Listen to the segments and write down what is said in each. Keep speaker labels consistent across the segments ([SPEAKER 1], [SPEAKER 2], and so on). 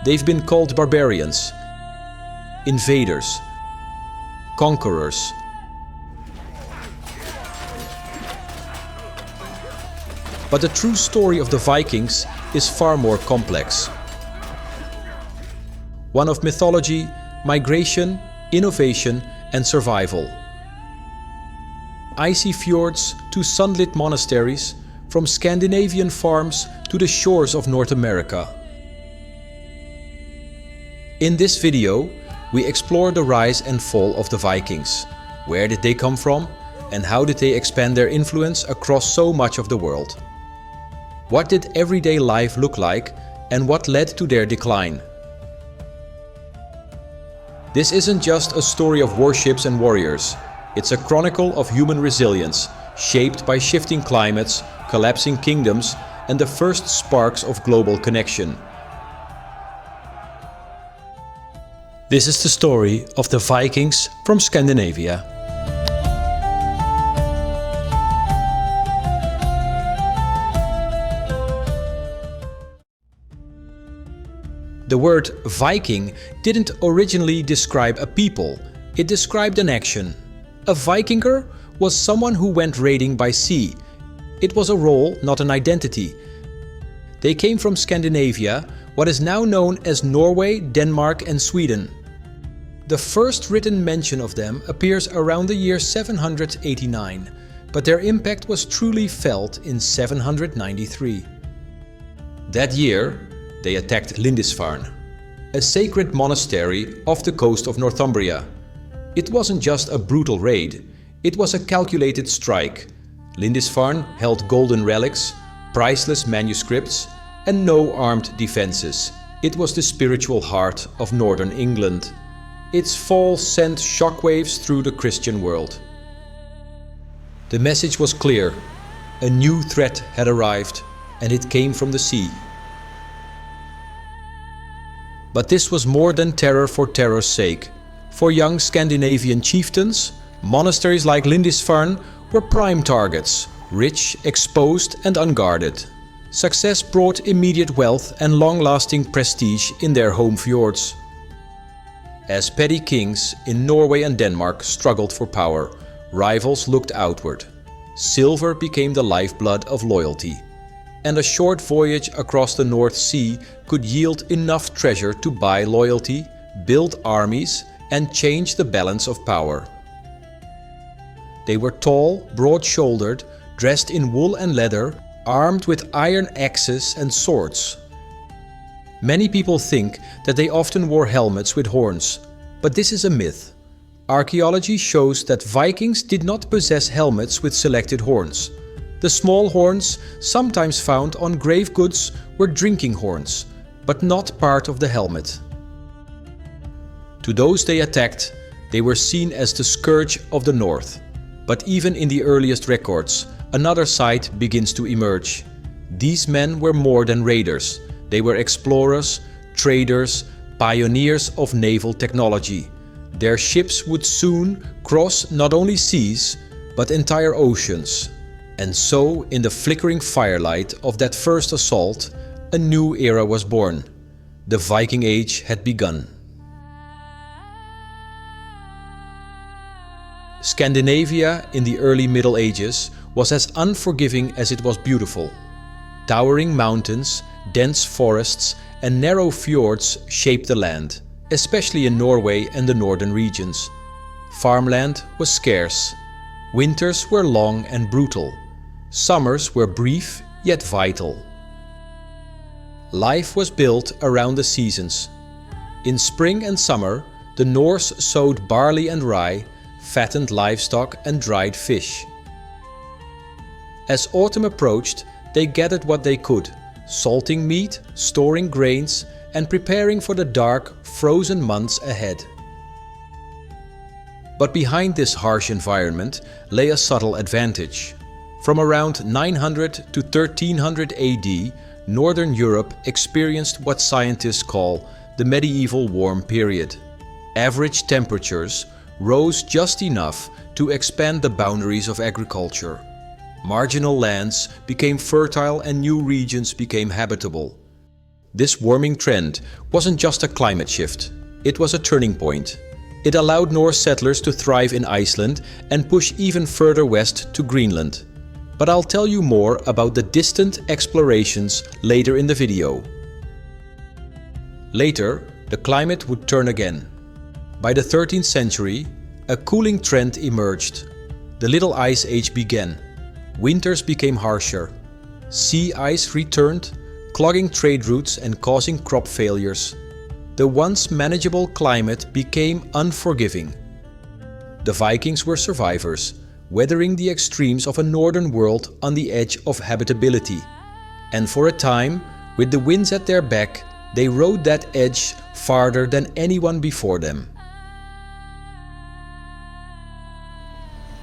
[SPEAKER 1] They've been called barbarians, invaders, conquerors. But the true story of the Vikings is far more complex. One of mythology, migration, innovation and survival. Icy fjords to sunlit monasteries, from Scandinavian farms to the shores of North America. In this video, we explore the rise and fall of the Vikings. Where did they come from and how did they expand their influence across so much of the world? What did everyday life look like and what led to their decline? This isn't just a story of warships and warriors. It's a chronicle of human resilience, shaped by shifting climates, collapsing kingdoms, and the first sparks of global connection. This is the story of the Vikings from Scandinavia. The word Viking didn't originally describe a people, it described an action. A Vikinger was someone who went raiding by sea. It was a role, not an identity. They came from Scandinavia, what is now known as Norway, Denmark and Sweden. The first written mention of them appears around the year 789, but their impact was truly felt in 793. That year, they attacked Lindisfarne, a sacred monastery off the coast of Northumbria. It wasn't just a brutal raid, it was a calculated strike. Lindisfarne held golden relics, priceless manuscripts, and no armed defenses. It was the spiritual heart of northern England. Its fall sent shockwaves through the Christian world. The message was clear. A new threat had arrived, and it came from the sea. But this was more than terror for terror's sake. For young Scandinavian chieftains, monasteries like Lindisfarne were prime targets, rich, exposed and unguarded. Success brought immediate wealth and long-lasting prestige in their home fjords. As petty kings in Norway and Denmark struggled for power, rivals looked outward. Silver became the lifeblood of loyalty. And a short voyage across the North Sea could yield enough treasure to buy loyalty, build armies, and change the balance of power. They were tall, broad-shouldered, dressed in wool and leather, armed with iron axes and swords. Many people think that they often wore helmets with horns, but this is a myth. Archaeology shows that Vikings did not possess helmets with selected horns. The small horns, sometimes found on grave goods, were drinking horns, but not part of the helmet. To those they attacked, they were seen as the scourge of the north. But even in the earliest records, another side begins to emerge. These men were more than raiders. They were explorers, traders, pioneers of naval technology. Their ships would soon cross not only seas, but entire oceans. And so, in the flickering firelight of that first assault, a new era was born. The Viking Age had begun. Scandinavia in the early Middle Ages was as unforgiving as it was beautiful. Towering mountains, dense forests and narrow fjords shaped the land, especially in Norway and the northern regions. Farmland was scarce. Winters were long and brutal. Summers were brief yet vital. Life was built around the seasons. In spring and summer, the Norse sowed barley and rye, fattened livestock and dried fish. As autumn approached, they gathered what they could, salting meat, storing grains, and preparing for the dark, frozen months ahead. But behind this harsh environment lay a subtle advantage. From around 900 to 1300 AD, Northern Europe experienced what scientists call the medieval warm period. Average temperatures rose just enough to expand the boundaries of agriculture. Marginal lands became fertile and new regions became habitable. This warming trend wasn't just a climate shift, it was a turning point. It allowed Norse settlers to thrive in Iceland and push even further west to Greenland. But I'll tell you more about the distant explorations later in the video. Later, the climate would turn again. By the 13th century, a cooling trend emerged. The Little Ice Age began. Winters became harsher. Sea ice returned, clogging trade routes and causing crop failures. The once manageable climate became unforgiving. The Vikings were survivors, weathering the extremes of a northern world on the edge of habitability. And for a time, with the winds at their back, they rode that edge farther than anyone before them.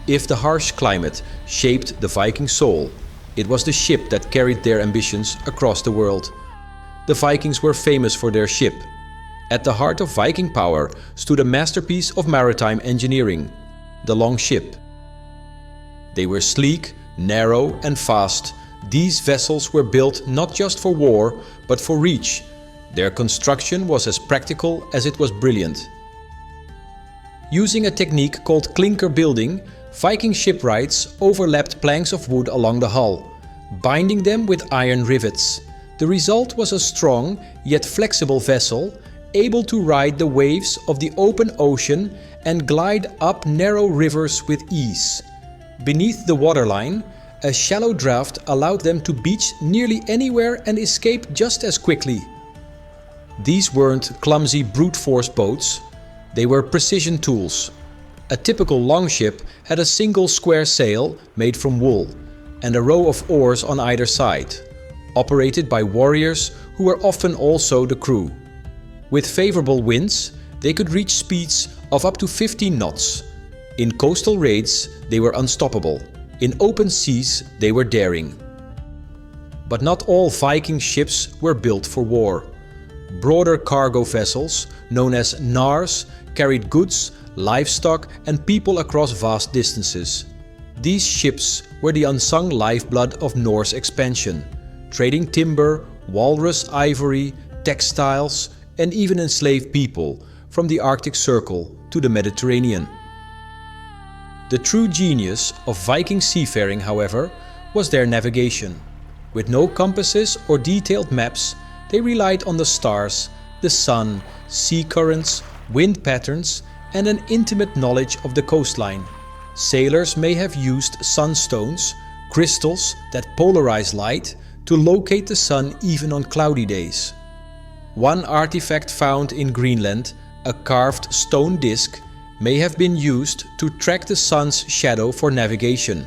[SPEAKER 1] If the harsh climate shaped the Viking soul, it was the ship that carried their ambitions across the world. The Vikings were famous for their ship. At the heart of Viking power stood a masterpiece of maritime engineering, the longship. They were sleek, narrow and fast. These vessels were built not just for war, but for reach. Their construction was as practical as it was brilliant. Using a technique called clinker building, Viking shipwrights overlapped planks of wood along the hull, binding them with iron rivets. The result was a strong yet flexible vessel, able to ride the waves of the open ocean and glide up narrow rivers with ease. Beneath the waterline, a shallow draft allowed them to beach nearly anywhere and escape just as quickly. These weren't clumsy brute force boats, they were precision tools. A typical longship had a single square sail made from wool and a row of oars on either side, operated by warriors who were often also the crew. With favorable winds, they could reach speeds of up to 15 knots. In coastal raids, they were unstoppable. In open seas, they were daring. But not all Viking ships were built for war. Broader cargo vessels, known as Nars, carried goods, livestock and people across vast distances. These ships were the unsung lifeblood of Norse expansion, trading timber, walrus ivory, textiles, and even enslaved people from the Arctic Circle to the Mediterranean. The true genius of Viking seafaring, however, was their navigation. With no compasses or detailed maps, they relied on the stars, the sun, sea currents, wind patterns, and an intimate knowledge of the coastline. Sailors may have used sunstones, crystals that polarize light, to locate the sun even on cloudy days. One artifact found in Greenland, a carved stone disc, may have been used to track the sun's shadow for navigation.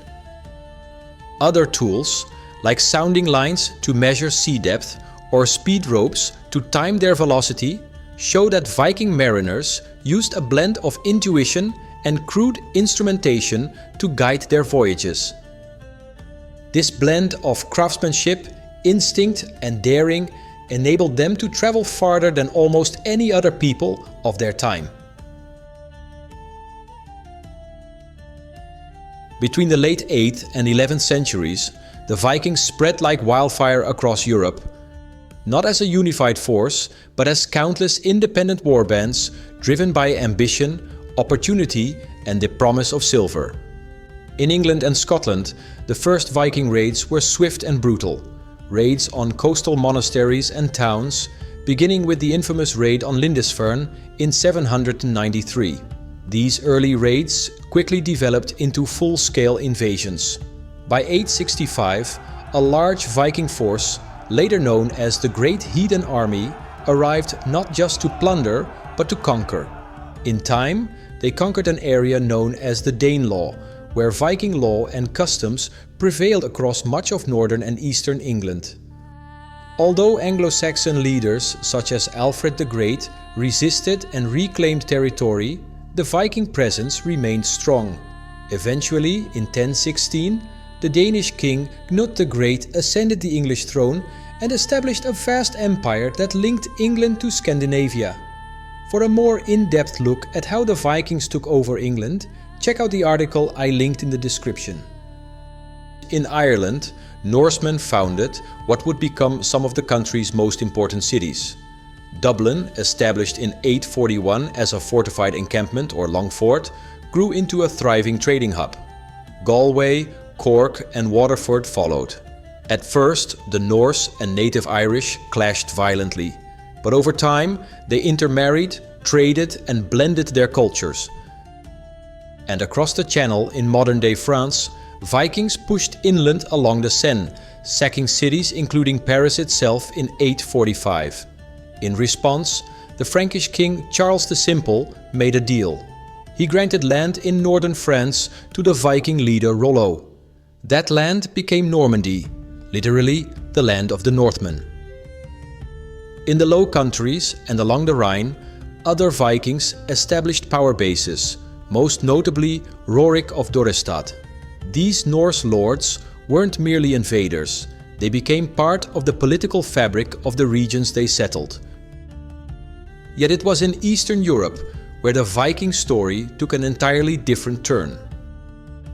[SPEAKER 1] Other tools, like sounding lines to measure sea depth or speed ropes to time their velocity, show that Viking mariners used a blend of intuition and crude instrumentation to guide their voyages. This blend of craftsmanship, instinct and daring enabled them to travel farther than almost any other people of their time. Between the late 8th and 11th centuries, the Vikings spread like wildfire across Europe, not as a unified force, but as countless independent warbands driven by ambition, opportunity and the promise of silver. In England and Scotland, the first Viking raids were swift and brutal. Raids on coastal monasteries and towns, beginning with the infamous raid on Lindisfarne in 793. These early raids quickly developed into full-scale invasions. By 865, a large Viking force, later known as the Great Heathen Army, arrived not just to plunder, but to conquer. In time, they conquered an area known as the Danelaw, where Viking law and customs prevailed across much of northern and eastern England. Although Anglo-Saxon leaders such as Alfred the Great resisted and reclaimed territory, the Viking presence remained strong. Eventually, in 1016, the Danish king Knut the Great ascended the English throne and established a vast empire that linked England to Scandinavia. For a more in-depth look at how the Vikings took over England, check out the article I linked in the description. in Ireland, Norsemen founded what would become some of the country's most important cities. Dublin, established in 841 as a fortified encampment or long fort, grew into a thriving trading hub. Galway, Cork and Waterford followed. At first, the Norse and native Irish clashed violently, but over time they intermarried, traded and blended their cultures. And across the Channel in modern-day France, Vikings pushed inland along the Seine, sacking cities including Paris itself in 845. In response, the Frankish king Charles the Simple made a deal. He granted land in northern France to the Viking leader Rollo. That land became Normandy, literally the land of the Northmen. In the Low Countries and along the Rhine, other Vikings established power bases, most notably Rorik of Dorestad. These Norse lords weren't merely invaders, they became part of the political fabric of the regions they settled. Yet it was in Eastern Europe where the Viking story took an entirely different turn.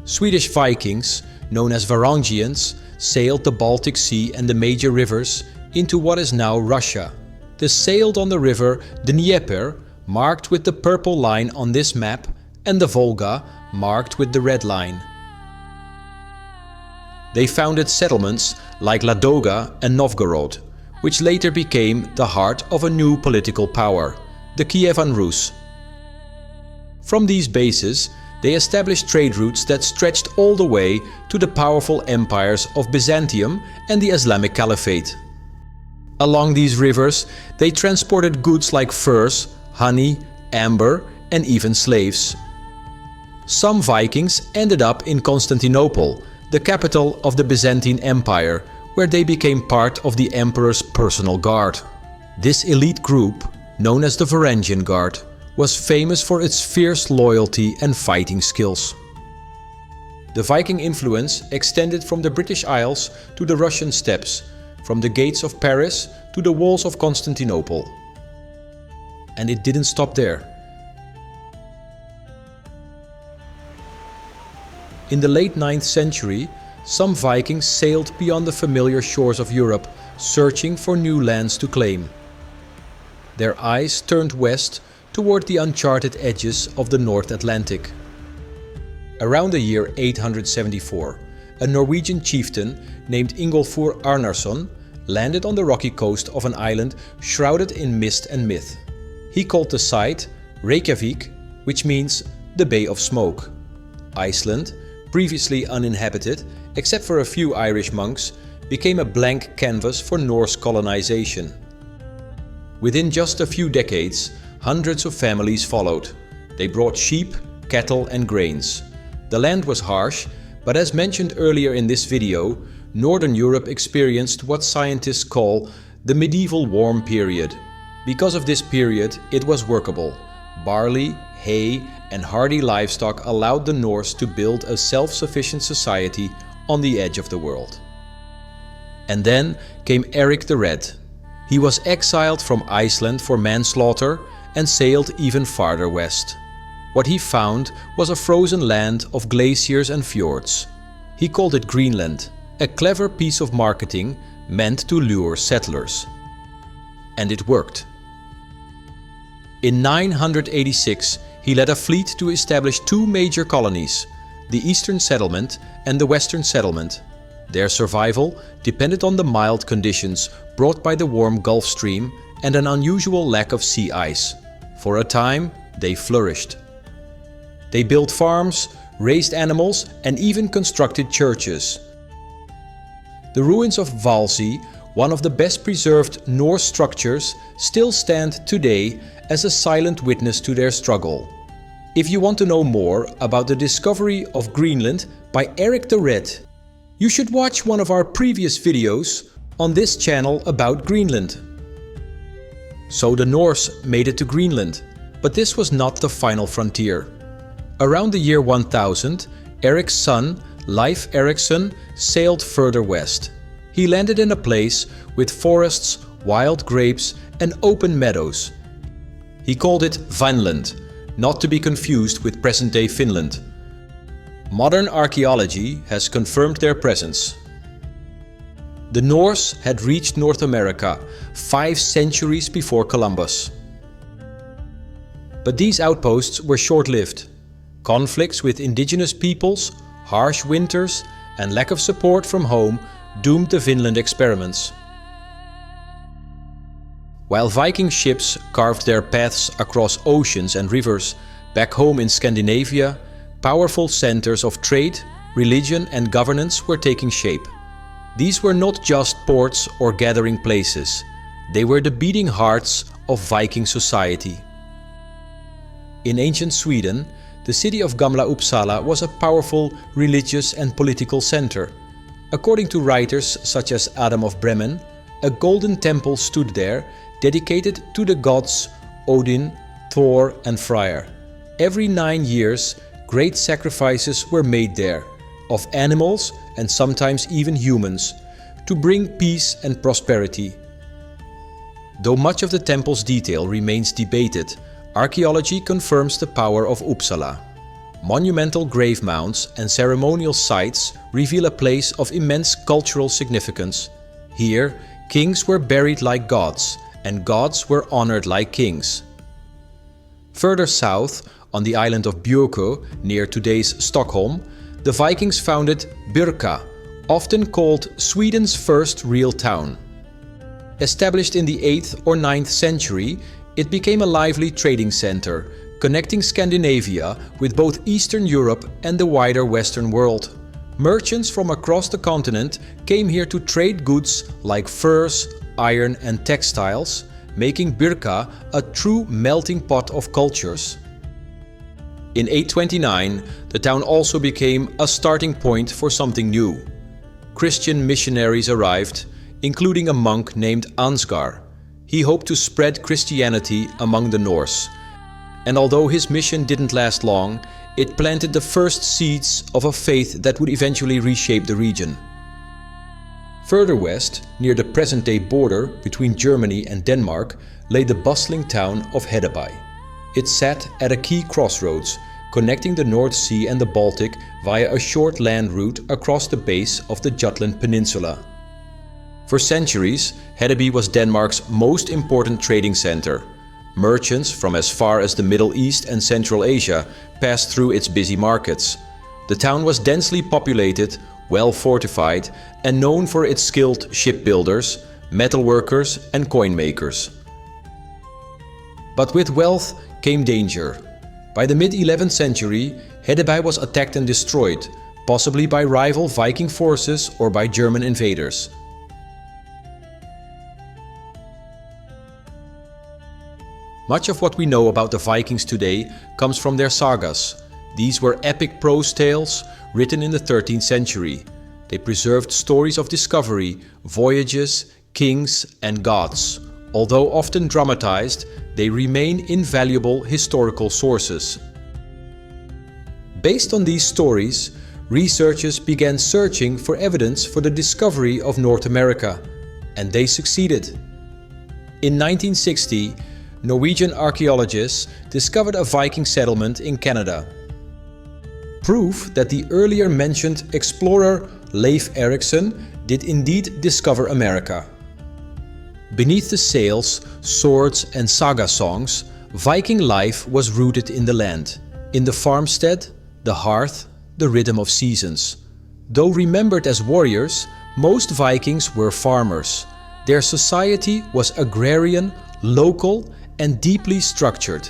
[SPEAKER 1] Swedish Vikings, known as Varangians, sailed the Baltic Sea and the major rivers into what is now Russia. They sailed on the river Dnieper, marked with the purple line on this map, and the Volga, marked with the red line. They founded settlements like Ladoga and Novgorod, which later became the heart of a new political power, the Kievan Rus. From these bases, they established trade routes that stretched all the way to the powerful empires of Byzantium and the Islamic Caliphate. Along these rivers, they transported goods like furs, honey, amber, and even slaves. Some Vikings ended up in Constantinople, the capital of the Byzantine Empire, where they became part of the emperor's personal guard. This elite group, known as the Varangian Guard, was famous for its fierce loyalty and fighting skills. The Viking influence extended from the British Isles to the Russian steppes, from the gates of Paris to the walls of Constantinople. And it didn't stop there. In the late 9th century, some Vikings sailed beyond the familiar shores of Europe, searching for new lands to claim. Their eyes turned west toward the uncharted edges of the North Atlantic. Around the year 874, a Norwegian chieftain named Ingolfur Arnarsson landed on the rocky coast of an island shrouded in mist and myth. He called the site Reykjavik, which means the Bay of Smoke. Iceland, previously uninhabited except for a few Irish monks, became a blank canvas for Norse colonization. Within just a few decades, hundreds of families followed. They brought sheep, cattle and grains. The land was harsh, but as mentioned earlier in this video, Northern Europe experienced what scientists call the medieval warm period. Because of this period, it was workable. Barley, hay and hardy livestock allowed the Norse to build a self-sufficient society on the edge of the world. And then came Eric the Red. He was exiled from Iceland for manslaughter and sailed even farther west. What he found was a frozen land of glaciers and fjords. He called it Greenland, a clever piece of marketing meant to lure settlers. And it worked. In 986, he led a fleet to establish two major colonies, the Eastern Settlement and the Western Settlement. Their survival depended on the mild conditions brought by the warm Gulf Stream and an unusual lack of sea ice. For a time, they flourished. They built farms, raised animals, and even constructed churches. The ruins of Valsey, one of the best preserved Norse structures, still stand today as a silent witness to their struggle. If you want to know more about the discovery of Greenland by Eric the Red, you should watch one of our previous videos on this channel about Greenland. So the Norse made it to Greenland, but this was not the final frontier. Around the year 1000, Eric's son, Leif Erikson, sailed further west. He landed in a place with forests, wild grapes and open meadows. He called it Vinland, not to be confused with present-day Finland. Modern archaeology has confirmed their presence. The Norse had reached North America 5 centuries before Columbus. But these outposts were short-lived. Conflicts with indigenous peoples, harsh winters, and lack of support from home doomed the Vinland experiments. While Viking ships carved their paths across oceans and rivers, back home in Scandinavia, powerful centers of trade, religion and governance were taking shape. These were not just ports or gathering places. They were the beating hearts of Viking society. In ancient Sweden, the city of Gamla Uppsala was a powerful religious and political center. According to writers such as Adam of Bremen, a golden temple stood there dedicated to the gods Odin, Thor and Freyr. Every 9 years, great sacrifices were made there, of animals and sometimes even humans, to bring peace and prosperity. Though much of the temple's detail remains debated, archaeology confirms the power of Uppsala. Monumental grave mounds and ceremonial sites reveal a place of immense cultural significance. Here, kings were buried like gods, and gods were honored like kings. Further south, on the island of Björkö, near today's Stockholm, the Vikings founded Birka, often called Sweden's first real town. Established in the 8th or 9th century, it became a lively trading center, connecting Scandinavia with both Eastern Europe and the wider Western world. Merchants from across the continent came here to trade goods like furs, iron and textiles, making Birka a true melting pot of cultures. In 829, the town also became a starting point for something new. Christian missionaries arrived, including a monk named Ansgar. He hoped to spread Christianity among the Norse. And although his mission didn't last long, it planted the first seeds of a faith that would eventually reshape the region. Further west, near the present-day border between Germany and Denmark, lay the bustling town of Hedeby. It sat at a key crossroads, connecting the North Sea and the Baltic via a short land route across the base of the Jutland Peninsula. For centuries, Hedeby was Denmark's most important trading center. Merchants from as far as the Middle East and Central Asia passed through its busy markets. The town was densely populated, well fortified, and known for its skilled shipbuilders, metalworkers and coin makers. But with wealth came danger. By the mid-11th century, Hedeby was attacked and destroyed, possibly by rival Viking forces or by German invaders. Much of what we know about the Vikings today comes from their sagas. These were epic prose tales written in the 13th century. They preserved stories of discovery, voyages, kings and gods. Although often dramatized, they remain invaluable historical sources. Based on these stories, researchers began searching for evidence for the discovery of North America, and they succeeded. In 1960, Norwegian archaeologists discovered a Viking settlement in Canada. Proof that the earlier mentioned explorer Leif Erikson did indeed discover America. Beneath the sails, swords and saga songs, Viking life was rooted in the land, in the farmstead, the hearth, the rhythm of seasons. Though remembered as warriors, most Vikings were farmers. Their society was agrarian, local and deeply structured.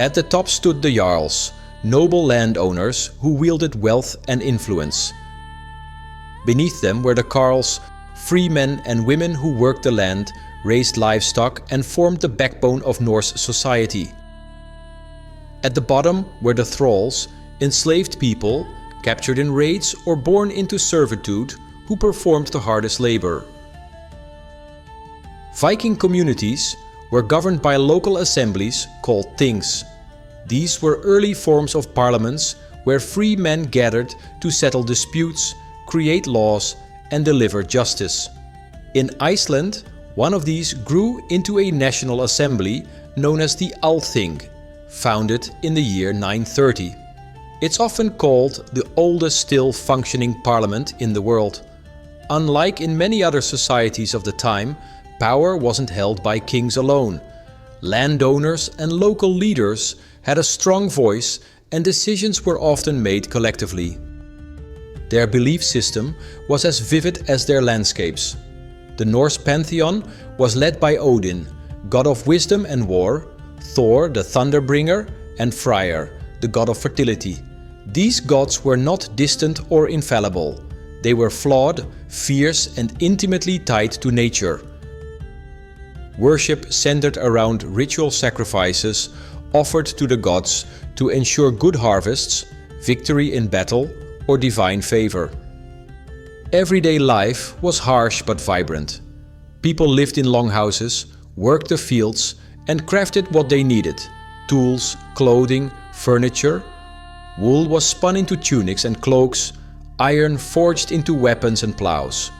[SPEAKER 1] At the top stood the jarls, noble landowners who wielded wealth and influence. Beneath them were the carls, free men and women who worked the land, raised livestock and formed the backbone of Norse society. At the bottom were the thralls, enslaved people, captured in raids or born into servitude, who performed the hardest labor. Viking communities were governed by local assemblies called things. These were early forms of parliaments where free men gathered to settle disputes, create laws and deliver justice. In Iceland, one of these grew into a national assembly known as the Althing, founded in the year 930. It's often called the oldest still functioning parliament in the world. Unlike in many other societies of the time, power wasn't held by kings alone. Landowners and local leaders had a strong voice, and decisions were often made collectively. Their belief system was as vivid as their landscapes. The Norse pantheon was led by Odin, god of wisdom and war, Thor, the thunder-bringer, and Freyr, the god of fertility. These gods were not distant or infallible. They were flawed, fierce, and intimately tied to nature. Worship centered around ritual sacrifices offered to the gods to ensure good harvests, victory in battle, or divine favor. Everyday life was harsh but vibrant. People lived in longhouses, worked the fields, and crafted what they needed: tools, clothing, furniture. Wool was spun into tunics and cloaks, iron forged into weapons and plows.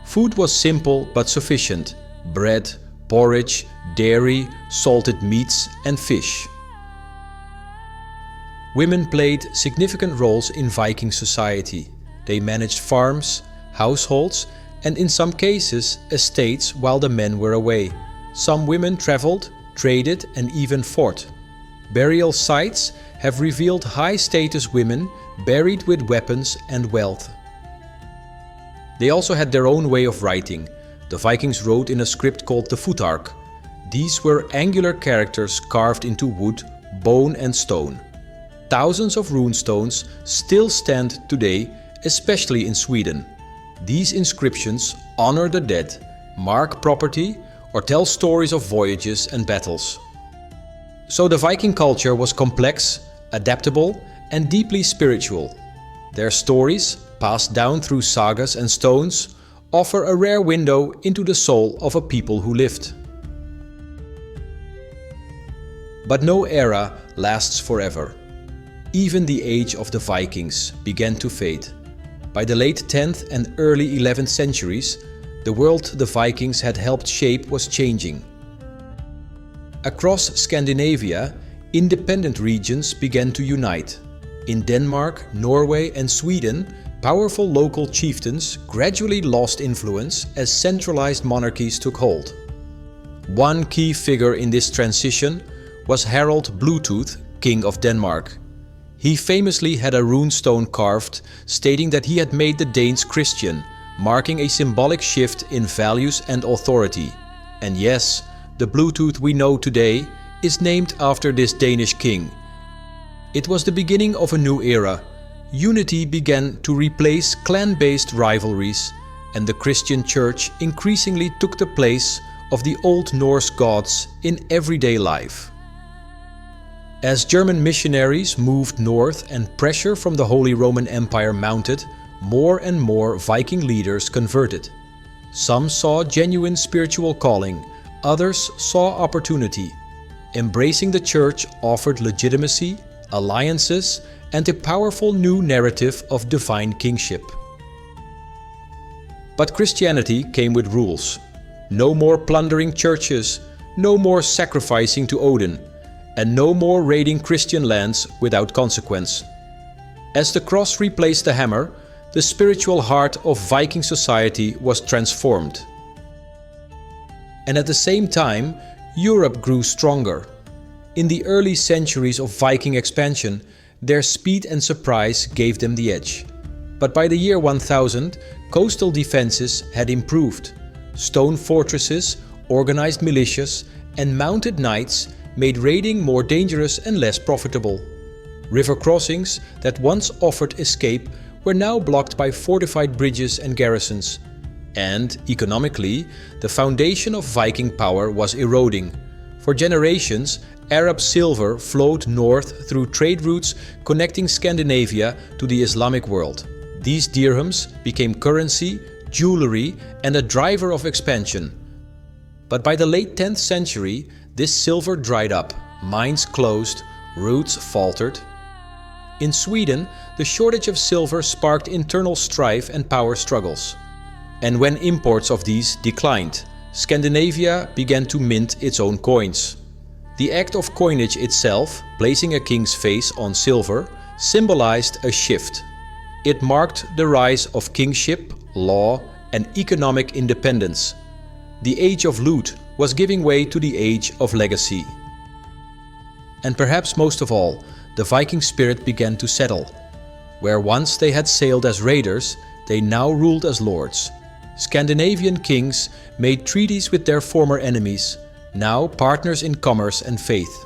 [SPEAKER 1] Food was simple but sufficient: bread, porridge, dairy, salted meats, and fish. Women played significant roles in Viking society. They managed farms, households, and in some cases estates while the men were away. Some women traveled, traded, and even fought. Burial sites have revealed high-status women buried with weapons and wealth. They also had their own way of writing. The Vikings wrote in a script called the Futhark. These were angular characters carved into wood, bone, and stone. Thousands of runestones still stand today, especially in Sweden. These inscriptions honor the dead, mark property, or tell stories of voyages and battles. So the Viking culture was complex, adaptable, and deeply spiritual. Their stories, passed down through sagas and stones, offer a rare window into the soul of a people who lived. But no era lasts forever. Even the age of the Vikings began to fade. By the late 10th and early 11th centuries, the world the Vikings had helped shape was changing. Across Scandinavia, independent regions began to unite. In Denmark, Norway, and Sweden, powerful local chieftains gradually lost influence as centralized monarchies took hold. One key figure in this transition was Harald Bluetooth, King of Denmark. He famously had a runestone carved stating that he had made the Danes Christian, marking a symbolic shift in values and authority. And yes, the Bluetooth we know today is named after this Danish king. It was the beginning of a new era. Unity began to replace clan-based rivalries, and the Christian church increasingly took the place of the old Norse gods in everyday life. As German missionaries moved north and pressure from the Holy Roman Empire mounted, more and more Viking leaders converted. Some saw genuine spiritual calling, others saw opportunity. Embracing the church offered legitimacy, alliances, and a powerful new narrative of divine kingship. But Christianity came with rules. No more plundering churches, no more sacrificing to Odin, and no more raiding Christian lands without consequence. As the cross replaced the hammer, the spiritual heart of Viking society was transformed. And at the same time, Europe grew stronger. In the early centuries of Viking expansion, their speed and surprise gave them the edge. But by the year 1000, coastal defenses had improved. Stone fortresses, organized militias, and mounted knights made raiding more dangerous and less profitable. River crossings that once offered escape were now blocked by fortified bridges and garrisons. And, economically, the foundation of Viking power was eroding. For generations, Arab silver flowed north through trade routes connecting Scandinavia to the Islamic world. These dirhams became currency, jewelry, and a driver of expansion. But by the late 10th century, this silver dried up, mines closed, routes faltered. In Sweden, the shortage of silver sparked internal strife and power struggles. And when imports of these declined, Scandinavia began to mint its own coins. The act of coinage itself, placing a king's face on silver, symbolized a shift. It marked the rise of kingship, law, and economic independence. The age of loot was giving way to the age of legacy. And perhaps most of all, the Viking spirit began to settle. Where once they had sailed as raiders, they now ruled as lords. Scandinavian kings made treaties with their former enemies, now partners in commerce and faith.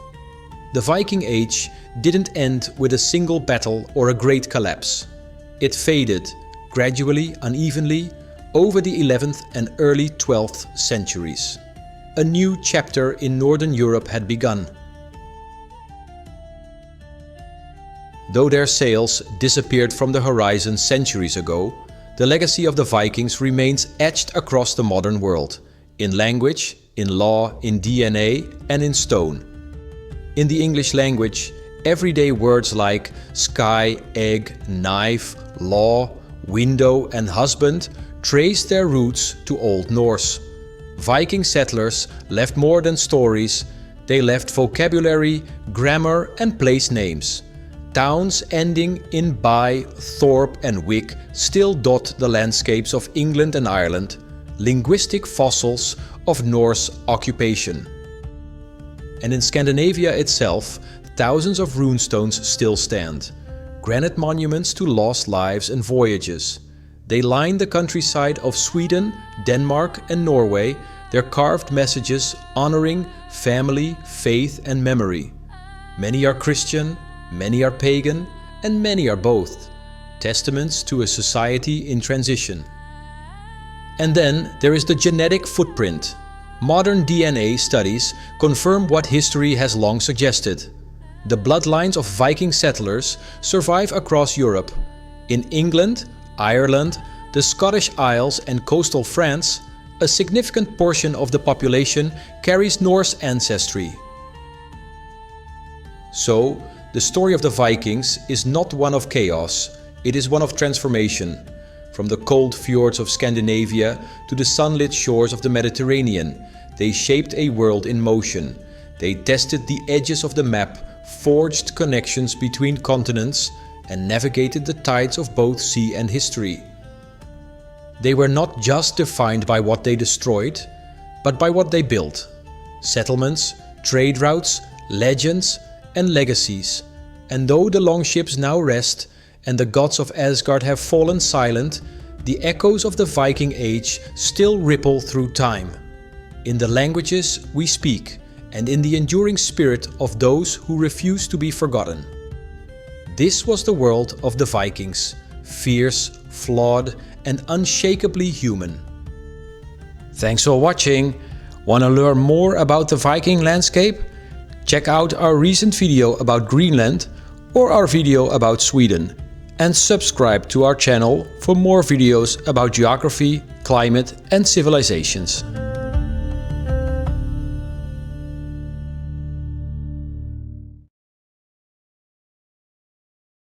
[SPEAKER 1] The Viking Age didn't end with a single battle or a great collapse. It faded, gradually, unevenly, over the 11th and early 12th centuries. A new chapter in Northern Europe had begun. Though their sails disappeared from the horizon centuries ago, the legacy of the Vikings remains etched across the modern world, in language, in law, in DNA, and in stone. In the English language, everyday words like sky, egg, knife, law, window, and husband trace their roots to Old Norse. Viking settlers left more than stories, they left vocabulary, grammar, and place names. Towns ending in by, thorp, and wick still dot the landscapes of England and Ireland, linguistic fossils of Norse occupation. And in Scandinavia itself, thousands of runestones still stand, granite monuments to lost lives and voyages. They line the countryside of Sweden, Denmark, and Norway, their carved messages honoring family, faith, and memory. Many are Christian, many are pagan, and many are both, testaments to a society in transition. And then there is the genetic footprint. Modern DNA studies confirm what history has long suggested. The bloodlines of Viking settlers survive across Europe. In England, Ireland, the Scottish Isles, and coastal France, a significant portion of the population carries Norse ancestry. So, the story of the Vikings is not one of chaos, it is one of transformation. From the cold fjords of Scandinavia to the sunlit shores of the Mediterranean, they shaped a world in motion. They tested the edges of the map, forged connections between continents, and navigated the tides of both sea and history. They were not just defined by what they destroyed, but by what they built. Settlements, trade routes, legends, and legacies. And though the longships now rest and the gods of Asgard have fallen silent, the echoes of the Viking Age still ripple through time, in the languages we speak and in the enduring spirit of those who refuse to be forgotten. This was the world of the Vikings, fierce, flawed, and unshakably human. Thanks for watching. Want to learn more about the Viking landscape? Check out our recent video about Greenland or our video about Sweden. And subscribe to our channel for more videos about geography, climate, and civilizations.